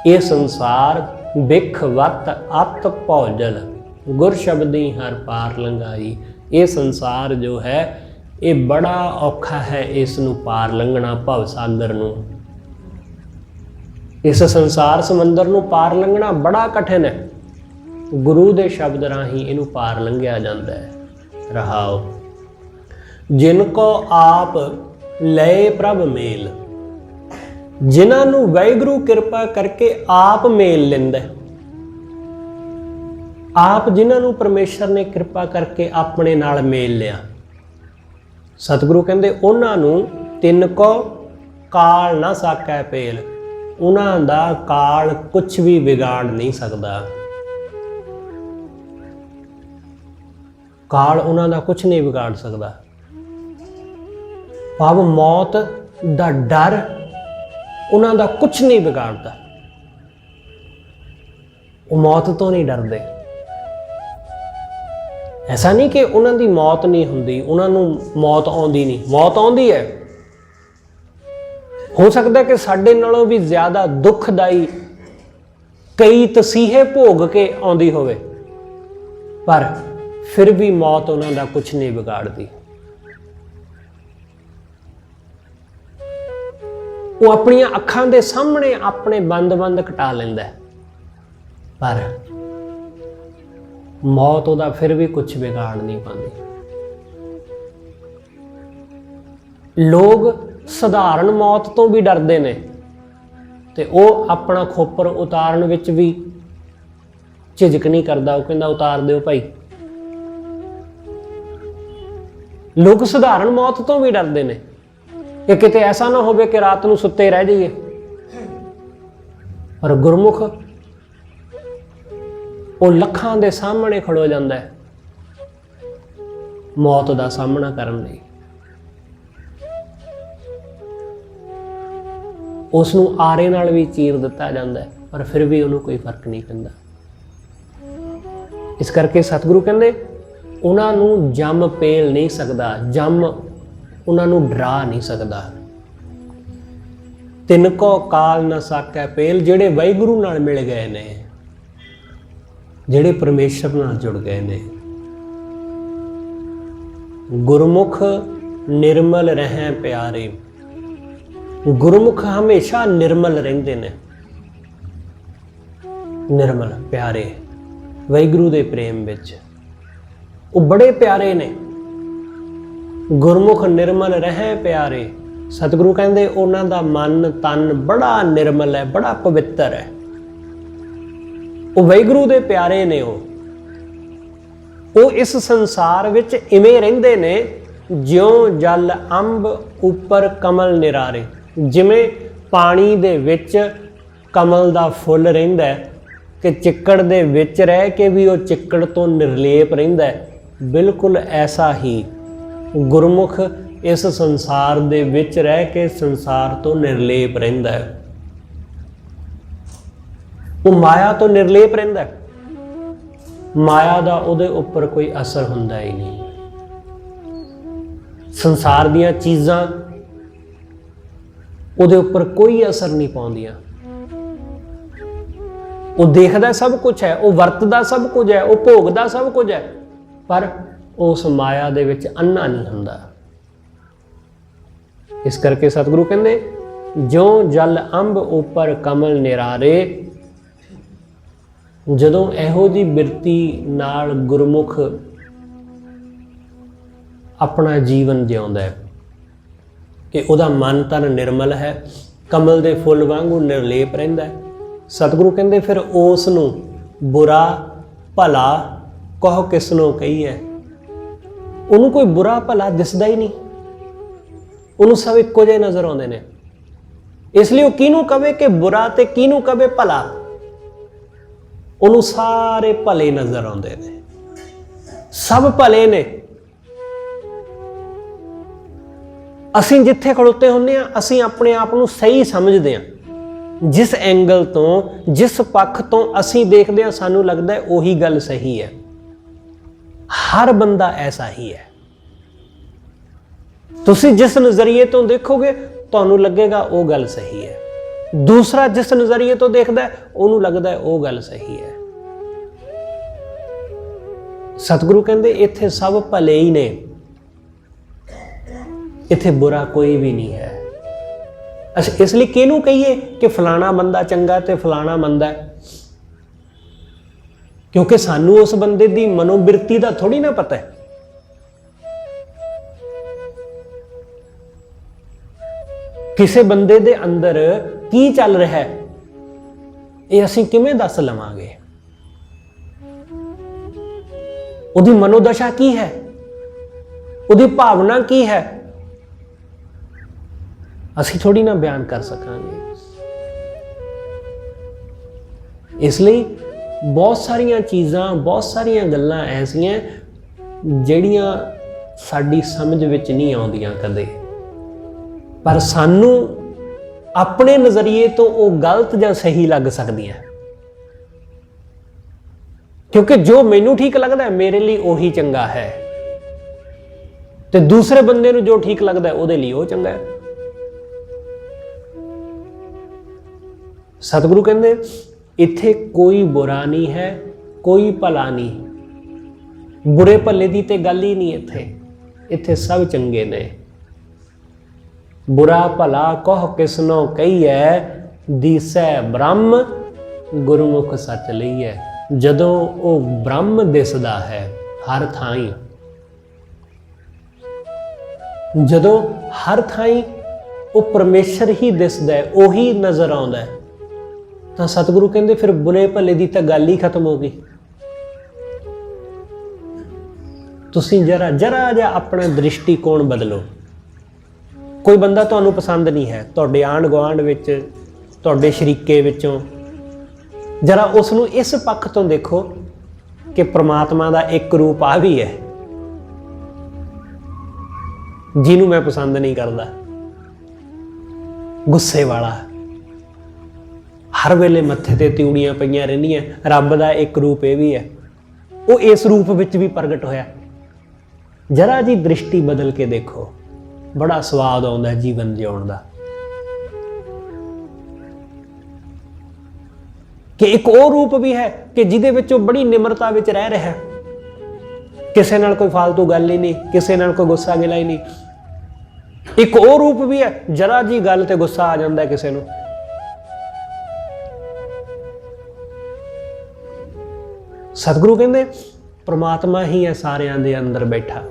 ਇਹ ਸੰਸਾਰ ਬਿਖ ਵਤ ਅਤ ਭੌਜਲ, ਗੁਰ ਸ਼ਬਦੀ ਹਰ ਪਾਰ ਲੰਘਾਈ। ਇਹ ਸੰਸਾਰ ਜੋ ਹੈ ਇਹ ਬੜਾ ਔਖਾ ਹੈ, ਇਸ ਨੂੰ ਪਾਰ ਲੰਘਣਾ, ਭਵ ਸਾਗਰ ਨੂੰ, ਇਸ ਸੰਸਾਰ ਸਮੁੰਦਰ ਨੂੰ ਪਾਰ ਲੰਘਣਾ ਬੜਾ ਕਠਿਨ ਹੈ। ਗੁਰੂ ਦੇ ਸ਼ਬਦ ਰਾਹੀਂ ਇਹਨੂੰ ਪਾਰ ਲੰਘਿਆ ਜਾਂਦਾ ਹੈ। ਰਹਾਓ ਜਿਨ ਕੋ ਆਪ ਲਏ ਪ੍ਰਭ ਮੇਲ, ਜਿਨ੍ਹਾਂ ਨੂੰ ਵਾਹਿਗੁਰੂ ਕਿਰਪਾ ਕਰਕੇ ਆਪ ਮੇਲ ਲੈਂਦਾ, ਆਪ ਜਿਨ੍ਹਾਂ ਨੂੰ ਪਰਮੇਸ਼ਰ ਨੇ ਕਿਰਪਾ ਕਰਕੇ ਆਪਣੇ ਨਾਲ ਮੇਲ ਲਿਆ। ਸਤਿਗੁਰੂ ਕਹਿੰਦੇ ਉਹਨਾਂ ਨੂੰ ਤਿੰਨ ਕੋ ਕਾਲ ਨਾ ਸਾਕੈ ਪੇਲ, ਉਹਨਾਂ ਦਾ ਕਾਲ ਕੁਛ ਵੀ ਵਿਗਾੜ ਨਹੀਂ ਸਕਦਾ। ਕਾਲ ਉਹਨਾਂ ਦਾ ਕੁਛ ਨਹੀਂ ਵਿਗਾੜ ਸਕਦਾ। ਭਾਵ ਮੌਤ ਦਾ ਡਰ ਉਹਨਾਂ ਦਾ ਕੁਛ ਨਹੀਂ ਵਿਗਾੜਦਾ। ਉਹ ਮੌਤ ਤੋਂ ਨਹੀਂ ਡਰਦੇ। ਐਸਾ ਨਹੀਂ ਕਿ ਉਹਨਾਂ ਦੀ ਮੌਤ ਨਹੀਂ ਹੁੰਦੀ, ਉਹਨਾਂ ਨੂੰ ਮੌਤ ਆਉਂਦੀ ਨਹੀਂ, ਮੌਤ ਆਉਂਦੀ ਹੈ। ਹੋ ਸਕਦਾ ਕਿ ਸਾਡੇ ਨਾਲੋਂ ਵੀ ਜ਼ਿਆਦਾ ਦੁਖਦਾਈ ਕਈ ਤਸੀਹੇ ਭੋਗ ਕੇ ਆਉਂਦੀ ਹੋਵੇ, ਪਰ ਫਿਰ ਵੀ ਮੌਤ ਉਹਨਾਂ ਦਾ ਕੁਛ ਨਹੀਂ ਵਿਗਾੜਦੀ। ਉਹ ਆਪਣੀਆਂ ਅੱਖਾਂ ਦੇ ਸਾਹਮਣੇ ਆਪਣੇ ਬੰਦ-ਬੰਦ ਕਟਾ ਲੈਂਦਾ, ਪਰ ਮੌਤ ਉਹਦਾ ਫਿਰ ਵੀ ਕੁਛ ਵਿਗਾੜ ਨਹੀਂ ਪਾਉਂਦੀ। ਲੋਕ ਸਧਾਰਨ ਮੌਤ ਤੋਂ ਵੀ ਡਰਦੇ ਨੇ ਤੇ ਉਹ ਆਪਣਾ ਖੋਪਰ ਉਤਾਰਨ ਵਿੱਚ ਵੀ ਝਿਜਕ ਨਹੀਂ ਕਰਦਾ। ਉਹ ਕਹਿੰਦਾ ਉਤਾਰ ਦਿਓ ਭਾਈ। ਲੋਕ ਸਧਾਰਨ ਮੌਤ ਤੋਂ ਵੀ ਡਰਦੇ ਨੇ ਕਿ ਕਿਤੇ ਐਸਾ ਨਾ ਹੋਵੇ ਕਿ ਰਾਤ ਨੂੰ ਸੁੱਤੇ ਰਹਿ ਜਾਈਏ, ਪਰ ਗੁਰਮੁਖ ਉਹ ਲੱਖਾਂ ਦੇ ਸਾਹਮਣੇ ਖੜੋ ਜਾਂਦਾ ਹੈ ਮੌਤ ਦਾ ਸਾਹਮਣਾ ਕਰਨ ਲਈ। ਉਸ ਨੂੰ ਆਰੇ ਨਾਲ ਵੀ ਚੀਰ ਦਿੱਤਾ ਜਾਂਦਾ ਹੈ, ਪਰ ਫਿਰ ਵੀ ਉਹਨੂੰ ਕੋਈ ਫਰਕ ਨਹੀਂ ਪੈਂਦਾ। ਇਸ ਕਰਕੇ ਸਤਿਗੁਰੂ ਕਹਿੰਦੇ ਉਹਨਾਂ ਨੂੰ ਜੰਮ ਪੇਲ ਨਹੀਂ ਸਕਦਾ, ਜੰਮ ਉਹਨਾਂ ਨੂੰ ਡਰਾ ਨਹੀਂ ਸਕਦਾ। ਤਿਨਕੋ ਕਾਲ ਨਾ ਸਾਕੈ ਪੇਲ, ਜਿਹੜੇ ਵਾਹਿਗੁਰੂ ਨਾਲ ਮਿਲ ਗਏ ਨੇ, ਜਿਹੜੇ ਪਰਮੇਸ਼ਰ ਨਾਲ ਜੁੜ ਗਏ ਨੇ। ਗੁਰਮੁਖ ਨਿਰਮਲ ਰਹਿ ਪਿਆਰੇ, ਗੁਰਮੁਖ ਹਮੇਸ਼ਾ ਨਿਰਮਲ ਰਹਿੰਦੇ ਨੇ, ਨਿਰਮਲ ਪਿਆਰੇ ਵਾਹਿਗੁਰੂ ਦੇ ਪ੍ਰੇਮ ਵਿੱਚ, ਉਹ ਬੜੇ ਪਿਆਰੇ ਨੇ। ਗੁਰਮੁਖ ਨਿਰਮਲ ਰਹਿ ਪਿਆਰੇ, ਸਤਿਗੁਰੂ ਕਹਿੰਦੇ ਉਹਨਾਂ ਦਾ ਮਨ ਤਨ ਬੜਾ ਨਿਰਮਲ ਹੈ, ਬੜਾ ਪਵਿੱਤਰ ਹੈ, ਉਹ ਵਾਹਿਗੁਰੂ ਦੇ ਪਿਆਰੇ ਨੇ। ਉਹ ਇਸ ਸੰਸਾਰ ਵਿੱਚ ਇਵੇਂ ਰਹਿੰਦੇ ਨੇ ਜਿਉਂ ਜਲ ਅੰਬ ਉੱਪਰ ਕਮਲ ਨਿਰਾਰੇ, ਜਿਵੇਂ ਪਾਣੀ ਦੇ ਵਿੱਚ ਕਮਲ ਦਾ ਫੁੱਲ ਰਹਿੰਦਾ ਹੈ ਕਿ ਚਿੱਕੜ ਦੇ ਵਿੱਚ ਰਹਿ ਕੇ ਵੀ ਉਹ ਚਿੱਕੜ ਤੋਂ ਨਿਰਲੇਪ ਰਹਿੰਦਾ ਹੈ, ਬਿਲਕੁਲ ਐਸਾ ਹੀ ਗੁਰਮੁਖ ਇਸ ਸੰਸਾਰ ਦੇ ਵਿੱਚ ਰਹਿ ਕੇ ਸੰਸਾਰ ਤੋਂ ਨਿਰਲੇਪ ਰਹਿੰਦਾ ਹੈ। ਉਹ ਮਾਇਆ ਤੋਂ ਨਿਰਲੇਪ ਰਹਿੰਦਾ ਹੈ, ਮਾਇਆ ਦਾ ਉਹਦੇ ਉੱਪਰ ਕੋਈ ਅਸਰ ਹੁੰਦਾ ਹੀ ਨਹੀਂ। ਸੰਸਾਰ ਦੀਆਂ ਚੀਜ਼ਾਂ ਉਹਦੇ ਉੱਪਰ ਕੋਈ ਅਸਰ ਨਹੀਂ ਪਾਉਂਦੀਆਂ। ਉਹ ਦੇਖਦਾ ਸਭ ਕੁਝ ਹੈ, ਉਹ ਵਰਤਦਾ ਸਭ ਕੁਝ ਹੈ, ਉਹ ਭੋਗਦਾ ਸਭ ਕੁਝ ਹੈ, ਪਰ ਉਸ ਮਾਇਆ ਦੇ ਵਿੱਚ ਅੰਨਾ ਨਹੀਂ ਹੁੰਦਾ। ਇਸ ਕਰਕੇ ਸਤਿਗੁਰੂ ਕਹਿੰਦੇ ਜਿਉਂ ਜਲ ਅੰਬ ਉੱਪਰ ਕਮਲ ਨਿਰਾਰੇ, ਜਦੋਂ ਇਹੋ ਜਿਹੀ ਬਿਰਤੀ ਨਾਲ ਗੁਰਮੁਖ ਆਪਣਾ ਜੀਵਨ ਜਿਉਂਦਾ ਹੈ ਕਿ ਉਹਦਾ ਮਨ ਤਨ ਨਿਰਮਲ ਹੈ, ਕਮਲ ਦੇ ਫੁੱਲ ਵਾਂਗੂ ਨਿਰਲੇਪ ਰਹਿੰਦਾ ਹੈ, ਸਤਿਗੁਰੂ ਕਹਿੰਦੇ ਫਿਰ ਉਸ ਨੂੰ ਬੁਰਾ ਭਲਾ ਕਹੋ ਕਿਸ ਨੂੰ ਕਹੀਏ। ਉਹਨੂੰ ਕੋਈ ਬੁਰਾ ਭਲਾ ਦਿਸਦਾ ਹੀ ਨਹੀਂ, ਉਹਨੂੰ ਸਭ ਇੱਕੋ ਜਿਹੇ ਨਜ਼ਰ ਆਉਂਦੇ ਨੇ। ਇਸ ਲਈ ਉਹ ਕਿਹਨੂੰ ਕਵੇ ਕਿ ਬੁਰਾ ਤੇ ਕਿਹਨੂੰ ਕਵੇ ਭਲਾ, ਉਹਨੂੰ ਸਾਰੇ ਭਲੇ ਨਜ਼ਰ ਆਉਂਦੇ ਨੇ, ਸਭ ਭਲੇ ਨੇ। ਅਸੀਂ ਜਿੱਥੇ ਖੜੋਤੇ ਹੁੰਦੇ ਹਾਂ, ਅਸੀਂ ਆਪਣੇ ਆਪ ਨੂੰ ਸਹੀ ਸਮਝਦੇ ਹਾਂ। ਜਿਸ ਐਂਗਲ ਤੋਂ, ਜਿਸ ਪੱਖ ਤੋਂ ਅਸੀਂ ਦੇਖਦੇ ਹਾਂ, ਸਾਨੂੰ ਲੱਗਦਾ ਹੈ ਉਹੀ ਗੱਲ ਸਹੀ ਹੈ। ਹਰ ਬੰਦਾ ਐਸਾ ਹੀ ਹੈ। ਤੁਸੀਂ ਜਿਸ ਨਜ਼ਰੀਏ ਤੋਂ ਦੇਖੋਗੇ ਤੁਹਾਨੂੰ ਲੱਗੇਗਾ ਉਹ ਗੱਲ ਸਹੀ ਹੈ, ਦੂਸਰਾ ਜਿਸ ਨਜ਼ਰੀਏ ਤੋਂ ਦੇਖਦਾ ਉਹਨੂੰ ਲੱਗਦਾ ਉਹ ਗੱਲ ਸਹੀ ਹੈ। ਸਤਿਗੁਰੂ ਕਹਿੰਦੇ ਇੱਥੇ ਸਭ ਭਲੇ ਹੀ ਨੇ, ਇੱਥੇ ਬੁਰਾ ਕੋਈ ਵੀ ਨਹੀਂ ਹੈ। ਅਸੀਂ ਇਸ ਲਈ ਕਿਹਨੂੰ ਕਹੀਏ ਕਿ ਫਲਾਣਾ ਬੰਦਾ ਚੰਗਾ ਤੇ ਫਲਾਣਾ ਮੰਦਾ ਹੈ? ਕਿਉਂਕਿ ਸਾਨੂੰ ਉਸ ਬੰਦੇ ਦੀ ਮਨੋਬਿਰਤੀ ਦਾ ਥੋੜੀ ਨਾ ਪਤਾ ਹੈ। ਕਿਸੇ ਬੰਦੇ ਦੇ ਅੰਦਰ ਕੀ ਚੱਲ ਰਿਹਾ ਹੈ ਇਹ ਅਸੀਂ ਕਿਵੇਂ ਦੱਸ ਲਵਾਂਗੇ? ਉਹਦੀ ਮਨੋਦਸ਼ਾ ਕੀ ਹੈ, ਉਹਦੀ ਭਾਵਨਾ ਕੀ ਹੈ, ਅਸੀਂ ਥੋੜੀ ਨਾ ਬਿਆਨ ਕਰ ਸਕਾਂਗੇ। ਇਸ ਲਈ ਬਹੁਤ ਸਾਰੀਆਂ ਚੀਜ਼ਾਂ, ਬਹੁਤ ਸਾਰੀਆਂ ਗੱਲਾਂ ਐਸੀਆਂ ਜਿਹੜੀਆਂ ਸਾਡੀ ਸਮਝ ਵਿੱਚ ਨਹੀਂ ਆਉਂਦੀਆਂ ਕਦੇ, ਪਰ ਸਾਨੂੰ ਆਪਣੇ ਨਜ਼ਰੀਏ ਤੋਂ ਉਹ ਗਲਤ ਜਾਂ ਸਹੀ ਲੱਗ ਸਕਦੀਆਂ, ਕਿਉਂਕਿ ਜੋ ਮੈਨੂੰ ਠੀਕ ਲੱਗਦਾ ਮੇਰੇ ਲਈ ਉਹੀ ਚੰਗਾ ਹੈ, ਤੇ ਦੂਸਰੇ ਬੰਦੇ ਨੂੰ ਜੋ ਠੀਕ ਲੱਗਦਾ ਉਹਦੇ ਲਈ ਉਹ ਚੰਗਾ ਹੈ। ਸਤਿਗੁਰੂ ਕਹਿੰਦੇ ਇੱਥੇ ਕੋਈ ਬੁਰਾ ਨਹੀਂ ਹੈ, ਕੋਈ ਭਲਾ ਨਹੀਂ। ਬੁਰੇ ਭਲੇ ਦੀ ਤੇ ਗੱਲ ਹੀ ਨਹੀਂ ਇੱਥੇ ਸਭ ਚੰਗੇ ਨੇ। ਬੁਰਾ ਭਲਾ ਕਹ ਕਿਸਨੋ ਕਹੀਐ, ਦੀਸੈ ਬ੍ਰਹਮ ਗੁਰਮੁਖ ਸੱਚ ਲਈਐ। ਜਦੋਂ ਉਹ ਬ੍ਰਹਮ ਦਿਸਦਾ ਹੈ ਹਰ ਥਾਈਂ, ਜਦੋਂ ਹਰ ਥਾਈਂ ਉਹ ਪਰਮੇਸ਼ਰ ਹੀ ਦਿਸਦਾ ਹੈ, ਉਹੀ ਨਜ਼ਰ ਆਉਂਦਾ ਹੈ, ਤਾਂ ਸਤਿਗੁਰੂ ਕਹਿੰਦੇ ਫਿਰ ਬੁਰੇ ਭਲੇ ਦੀ ਤਾਂ ਗੱਲ ਹੀ ਖਤਮ ਹੋ ਗਈ। ਤੁਸੀਂ ਜਰਾ ਜਿਹਾ ਆਪਣਾ ਦ੍ਰਿਸ਼ਟੀਕੋਣ ਬਦਲੋ। ਕੋਈ ਬੰਦਾ ਤੁਹਾਨੂੰ ਪਸੰਦ ਨਹੀਂ ਹੈ, ਤੁਹਾਡੇ ਆਂਢ ਗੁਆਂਢ ਵਿੱਚ, ਤੁਹਾਡੇ ਸ਼ਰੀਕੇ ਵਿੱਚੋਂ, ਜਰਾ ਉਸ ਨੂੰ ਇਸ ਪੱਖ ਤੋਂ ਦੇਖੋ ਕਿ ਪ੍ਰਮਾਤਮਾ ਦਾ ਇੱਕ ਰੂਪ ਆ ਵੀ ਹੈ ਜਿਹਨੂੰ ਮੈਂ ਪਸੰਦ ਨਹੀਂ ਕਰਦਾ, ਗੁੱਸੇ ਵਾਲਾ, ਹਰ ਵੇਲੇ ਮੱਥੇ ਤੇ ਤਿਉੜੀਆਂ ਪਈਆਂ ਰਹਿੰਦੀਆਂ। ਰੱਬ ਦਾ ਇੱਕ ਰੂਪ ਇਹ ਵੀ ਹੈ, ਉਹ ਇਸ ਰੂਪ ਵਿੱਚ ਵੀ ਪ੍ਰਗਟ ਹੋਇਆ। ਜਰਾ ਜੀ ਦ੍ਰਿਸ਼ਟੀ ਬਦਲ ਕੇ ਦੇਖੋ, ਬੜਾ ਸਵਾਦ ਆਉਂਦਾ ਜੀਵਨ ਜਿਉਣ ਦਾ। कि एक और रूप भी है कि जिहदे विच वो बड़ी निमरता विच रह रहा है, किसी नाल कोई फालतू गल ही नहीं, किसी नाल कोई गुस्सा गिला ही नहीं। एक और रूप भी है, जरा जी गल ते गुस्सा आ जाता है किसी नूं। सतगुरु कहंदे परमात्मा ही है सारियां दे अंदर बैठा।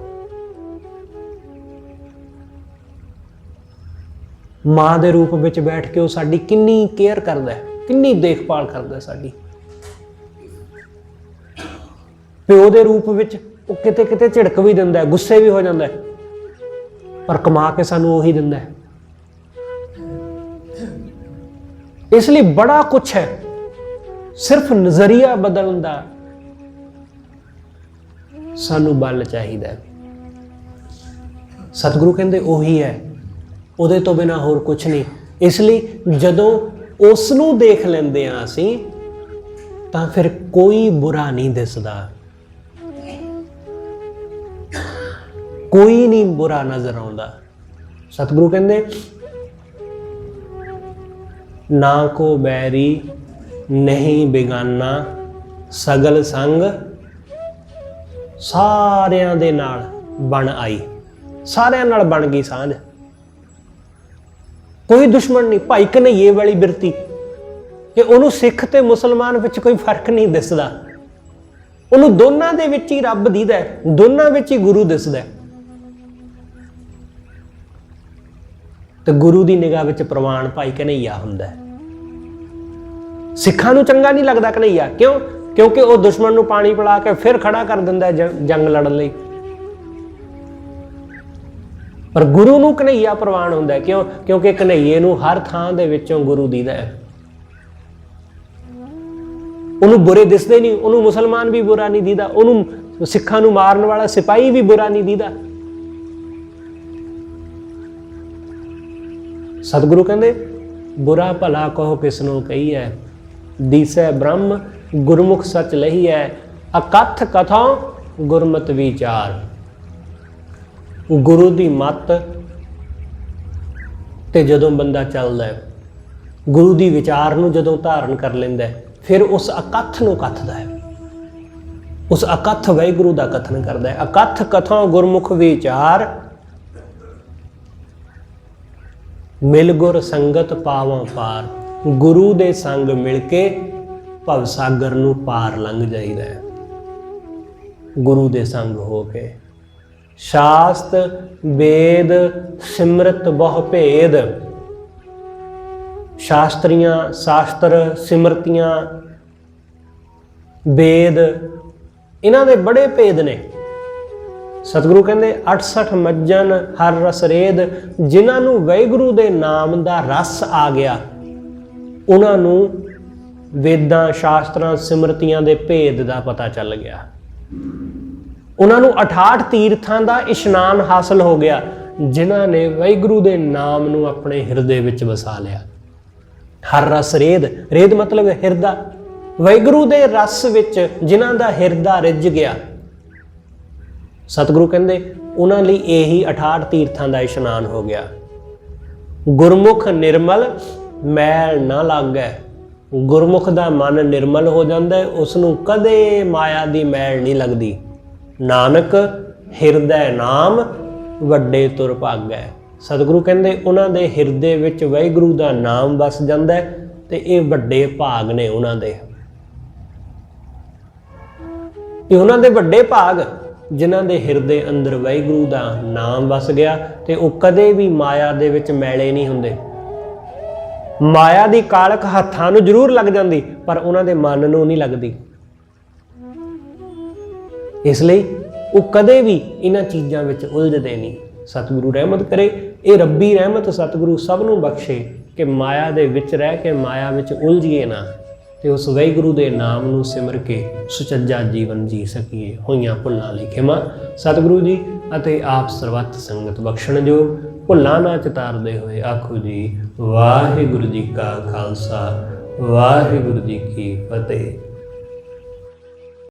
मां दे रूप विच बैठ के वो साडी किन्नी केयर करदा है, किन्नी देखभाल करदा है साडी। प्यो दे रूप विच वो किते किते झिड़क भी दिंदा है, गुस्से भी हो जांदा है, पर कमा के सानू उही दिंदा है। इसलिए बड़ा कुछ है, सिर्फ नजरिया बदलण दा सानू बल चाहिदा है। सतगुरु कहंदे ओही है, ਉਹਦੇ ਤੋਂ बिना होर कुछ नहीं। इसलिए जदों उस नूं देख लैंदे आ असीं तां फिर कोई बुरा नहीं दिसदा, कोई नहीं बुरा नजर आउंदा। सतगुरु कहंदे ना को बैरी नहीं बेगाना सगल संग सारियां दे नाल बन आई। सारियां नाल बन गई सांझ, कोई दुश्मन नहीं। भाई कन्हैये वाली बिरती कि उन्होंने सिख ते मुसलमान विच कोई फर्क नहीं दिसदा, उन्होंने दोनों दे विच ही रब दीदा है, दोनों विच ही गुरु दिसदा है। तो गुरु की निगाह विच प्रवान भाई कन्हैया हुंदा है। सिखां नूं चंगा नहीं लगदा कन्हैया, क्यों? क्योंकि वह दुश्मन नूं पानी पिला के फिर खड़ा कर दिंदा है जंग लड़न लई। पर गुरु नूं कन्हैया प्रवान हुंदा है, क्यों? क्योंकि कन्हैये नूं हर थां दे विचों गुरु दीदा है। उन्होंने बुरे दिसदे नहीं, उन्होंने मुसलमान भी बुरा नहीं दीदा, उन्होंने सिखां नूं मारन वाला सिपाही भी बुरा नहीं दीदा। सतगुरु कहंदे बुरा भला कहो किसनों कही है, दिसै ब्रह्म गुरमुख सच लही है, अकथ कथों गुरमत विचार। गुरु की मत ते जदों बंदा चलदा है, गुरु की विचार नूं जदों धारण कर लैंदा है, फिर उस अकथ नूं कथदा है, उस अकथ वाहिगुरू दा कथन करदा है। अकथ कथों गुरमुख विचार, मिल गुर संगत पावां पार। गुरु दे संग मिल के भव सागर नूं पार लंघ जाईदा है, गुरु दे संग हो के। शास्त्र वेद सिमरत बहु भेद, शास्त्रियां शास्त्र सिमरतियां वेद इन्हां दे बड़े भेद ने। सतगुरु कहंदे 68 मज्जन हर रस रेद, जिन्हां नूं वाहिगुरू दे नाम दा रस आ गया उन्हां नूं वेदां शास्त्रां सिमरतियां दे भेद दा पता चल गया। उन्होंने 68 तीर्थां का इशनान हासिल हो गया, जिन्हों ने वाहिगुरू दे नाम नूं अपने हिरदे विच वसा लिया। हर रस रेद, रेद मतलब हिरदा, वाहिगुरू दे रस विच जिन्हां दा हिरदा रिझ गया। सतगुरु कहंदे उन्हां लई यही 68 तीर्थां का इशनान हो गया। गुरमुख निर्मल मैल न लागै, गुरमुख दा मन निर्मल हो जाता है, उसनूं कदे माया दी मैल नहीं लगती। नानक हिरदै नाम वड्डे तुर भागै। सतगुरु कहंदे उन्हां दे हिरदे विच वाहिगुरू दा नाम वस जांदा है ते इह वड्डे भाग ने उन्हां दे। ये उन्हां दे वड्डे भाग जिन्हां दे हिरदे अंदर वाहिगुरू दा नाम वस गया ते वो कदे भी माया दे विच मैले नहीं हुंदे। माया दी कालक हत्थां नूं जरूर लग जांदी पर उन्हां दे मन नूं नहीं लगदी। इसलिए वो कदे भी इन्हां चीज़ों में उलझते नहीं। सतगुरु रहमत करे, ये रब्बी रहमत सतगुरु सब नूं बख्शे कि माया दे विच रह के माया विच उलझिए ना, ते उस वाहिगुरू दे नाम नूं सिमर के सुचज्जा जीवन जी सकीए। होइयां भुल्लां लई खिमा सतगुरु जी अते आप सरबत संगत बख्शण जो भुल्लां ना चितारदे होए आखो जी वाहिगुरू जी का खालसा वाहिगुरू जी की फतेह।